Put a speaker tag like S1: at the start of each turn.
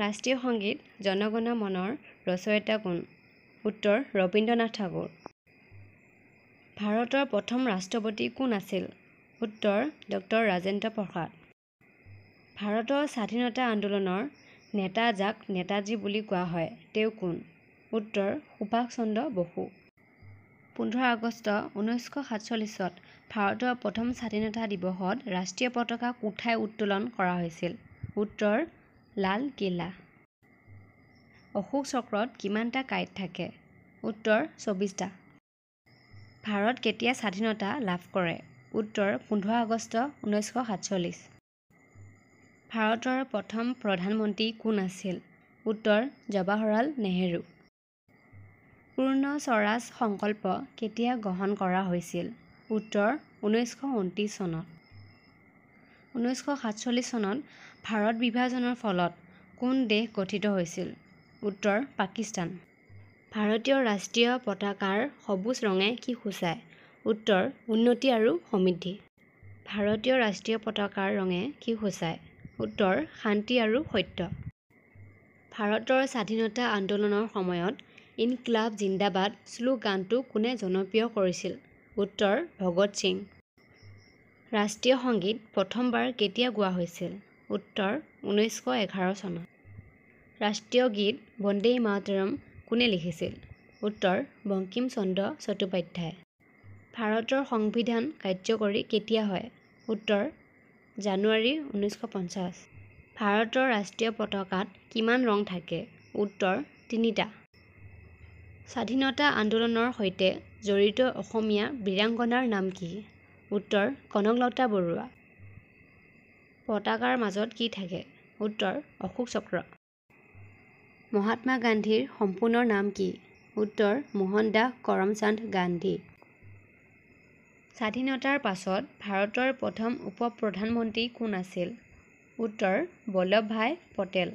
S1: ৰাষ্ট্ৰীয় সংগীত জন গণ মনৰ ৰচয়িতা কোন? উত্তৰ ৰবীন্দ্ৰনাথ ঠাকুৰ। ভাৰতৰ প্ৰথম ৰাষ্ট্ৰপতি কোন আছিল? উত্তৰ ডক্টৰ ৰাজেন্দ্ৰ প্ৰসাদ। ভাৰতৰ স্বাধীনতা আন্দোলনৰ নেতা যাক নেতাজী বুলি কোৱা হয় তেওঁ কোন? উত্তৰ সুভাষ চন্দ্ৰ বসু। 15 আগষ্ট 1947 ভাৰতৰ প্ৰথম স্বাধীনতা দিৱসত ৰাষ্ট্ৰীয় পতাকা কোঠাই উত্তোলন কৰা হৈছিল? উত্তৰ লালকিল্লা। অশোক চক্ৰত কিমানটা কাঁইট থাকে? উত্তৰ 24টা। ভাৰত কেতিয়া স্বাধীনতা লাভ কৰে? উত্তৰ 15 আগষ্ট 1947। ভাৰতৰ প্ৰথম প্ৰধানমন্ত্ৰী কোন আছিল? উত্তৰ জৱাহৰলাল নেহৰু। পূৰ্ণ স্বৰাজ সংকল্প কেতিয়া গ্ৰহণ কৰা হৈছিল? উত্তৰ 1929 চনত। 1947 চনত ভাৰত বিভাজনৰ ফলত কোন দেশ গঠিত হৈছিল? উত্তৰ পাকিস্তান। ভাৰতীয় ৰাষ্ট্ৰীয় পতাকাৰ সবুজ ৰঙে কি সূচায়? উত্তৰ উন্নতি আৰু সমৃদ্ধি। ভাৰতীয় ৰাষ্ট্ৰীয় পতাকাৰ ৰঙে কি সূচায়? উত্তৰ শান্তি আৰু সত্য। ভাৰতৰ স্বাধীনতা আন্দোলনৰ সময়ত ইনকিলাব জিন্দাবাদ শ্লোগানটো কোনে জনপ্ৰিয় কৰিছিল? উত্তৰ ভগৎ সিং। ৰাষ্ট্ৰীয় সংগীত প্ৰথমবাৰ কেতিয়া গোৱা হৈছিল? উত্তৰ 1911 চনত। ৰাষ্ট্ৰীয় গীত বন্দে মাতৰম কোনে লিখিছিল? উত্তৰ বংকিম চন্দ্ৰ চট্টোপাধ্যায়। ভাৰতৰ সংবিধান কাৰ্যকৰী কেতিয়া হয়? উত্তৰ জানুৱাৰী 1950। ভাৰতৰ ৰাষ্ট্ৰীয় পতাকাত কিমান ৰং থাকে? উত্তৰ 3টা। স্বাধীনতা আন্দোলনৰ সৈতে জড়িত অসমীয়া বীৰাংগনাৰ নাম কি? উত্তৰ কনকলতা বৰুৱা। পতাকাৰ মাজত কি থাকে? উত্তৰ অশোক চক্ৰ। মহাত্মা গান্ধীৰ সম্পূৰ্ণ নাম কি? উত্তৰ মোহনদাস কৰমচান্দ গান্ধী। স্বাধীনতাৰ পাছত ভাৰতৰ প্ৰথম উপ-প্ৰধানমন্ত্ৰী কোন আছিল? উত্তৰ বল্লভভাই পেটেল।